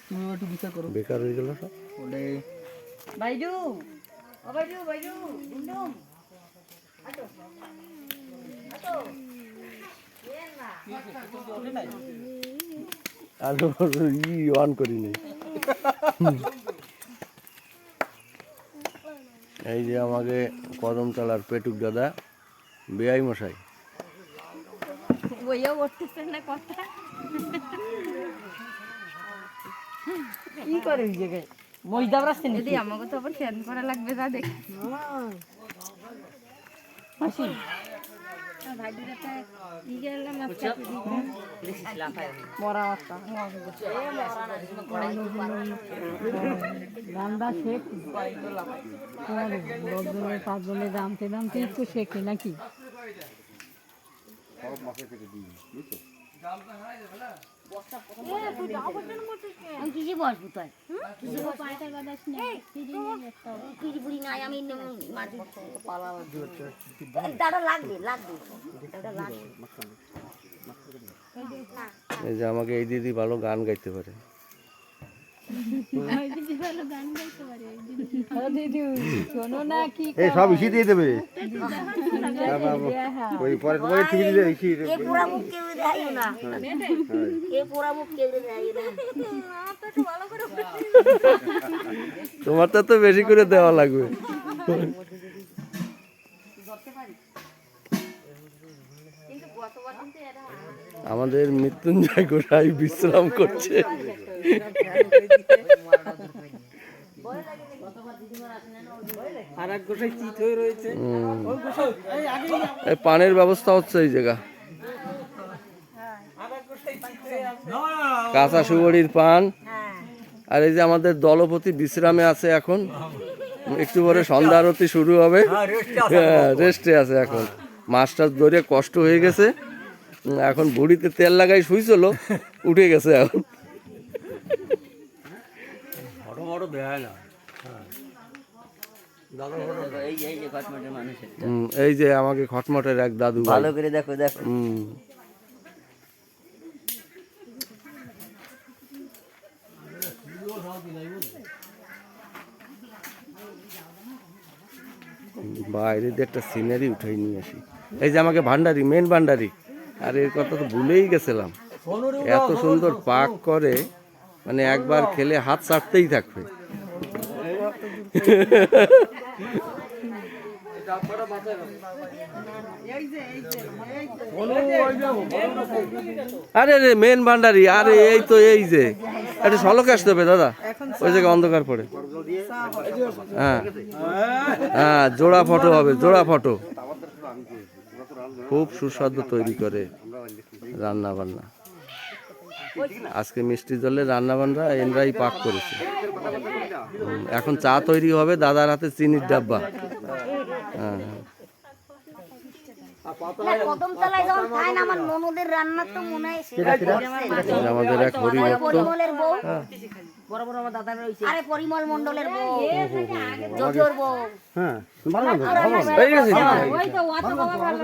তুমি একটু বিচার করো। বেকার হয়ে গেল সব। ওরে বাইজু ও বাইজু বাইজু ডুমডুম আটো আটো এন না আর অন করি নাই। এই যে আমাকে কদমতলার পেটুক দাদা বেআই মশাই। বইয়া উঠতেছে না কথা কি করে এই জায়গায় মজদা রাস্তা যদি আমাকে তো আবার ফ্যান করা লাগবে যা দেখ মাসি ভাইডুরাতে ই গেলাম মরা মাছটা রান্না শেখ 10-5 দামতে একটু শেখে নাকি কি বসবো তাই বুড়ি নাই আমি দাদা লাগবে লাগবে এই যে আমাকে এই দিদি ভালো গান গাইতে পারে। দিদি শোনো না কি এই সব ইসি দিয়ে দেবে ওই পরে তোমাকে টিভি দিলে ইসি এ পুরা মুখ কেউ দেখাইও না এ পুরা মুখ কেউ দেখাইও না তোমারটা তো বেশি করে দেওয়া লাগবে। আমাদের মৃত্যুঞ্জয় গোসাই বিশ্রাম করছে। এই পানের ব্যবস্থা হচ্ছে এই জায়গা, কাঁচা সুবড়ির পান। আর এই যে আমাদের দলপতি বিশ্রামে আছে এখন, একটু পরে সন্ধ্যা আরতি শুরু হবে, রেস্টে আছে এখন। মাছটার ধরে কষ্ট হয়ে গেছে, এখন বুড়িতে তেল লাগাই শুইছিল, উঠে গেছে এখন। এই যে আমাকে খটমটের এক দাদু, ভালো করে দেখো দেখো। বাইরে দিয়ে একটা সিনারি উঠাই নিয়ে আসি। এই যে আমাকে ভান্ডারি, মেন ভান্ডারি, আর এর কথা তো ভুলেই গেছিলাম। এত সুন্দর পাক করে, মানে একবার খেলে হাত চাটতেই থাকবে। আরে রে মেন ভান্ডারি, আরে এই তো এই যে একটা সলকে আসতে হবে দাদা, ওই জায়গায় অন্ধকার পড়ে। হ্যাঁ হ্যাঁ, জোড়া ফটো হবে, জোড়া ফটো। খুব সুস্বাদু তৈরি করে রান্না বান্না। আজকে মিষ্টি জলে রান্না বান্না এনরাই পাক করেছে। এখন চা তৈরি হবে, দাদার হাতে চিনির ডাব্বা। হ্যাঁ কদমতলায় যখন খায় না আমার ননদের রান্না তো মনে হয় আমাদের এক হরিভক্ত, পরিমলের বউ, বড় বড় আমার দাদার রইছে। আরে পরিমল মণ্ডলের বউ, জজর বউ। হ্যাঁ এই গেছে। ওই তো ওয়াতো বাবা ভালো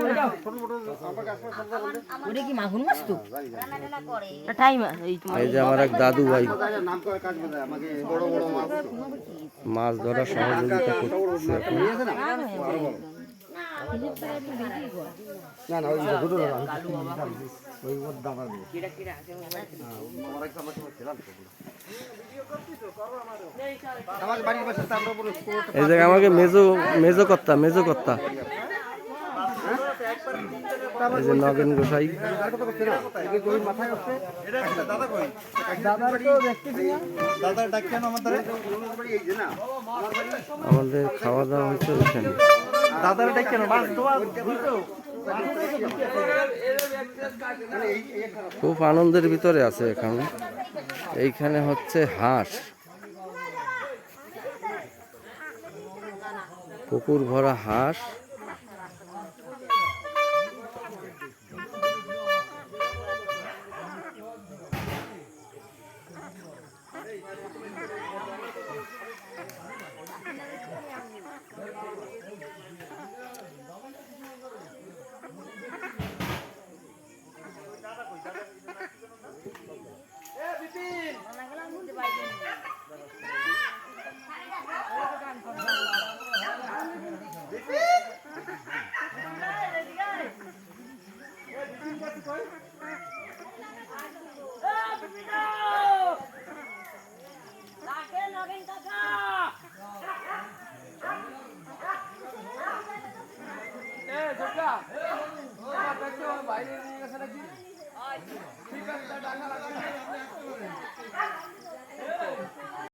ওরে কি মাগুর মাছ তো রান্না টান্না করে টাইম এই তোমার। এই যে আমার এক দাদু ভাই নাম করে কাজ করে আমাকে বড় বড় মাছ মাছ ধরার সহযোগিতা করছে এখন। না না ওই দুটো না ওই ওর দাবার আমাকে বাড়ির পাশে আমরা পুরো এই জায়গায় আমাকে মেজো মেজো কর্তা, মেজো কর্তা। এই যে নগেন গোসাই, আমাদের খাওয়া দাওয়া হচ্ছে ওইখানে। খুব আনন্দের ভিতরে আছে এখানে। এইখানে হচ্ছে হাঁস, পুকুর ভরা হাঁস। বাইরে নিয়ে গেছে নাকি? ঠিক আছে, টাকা লাগবে।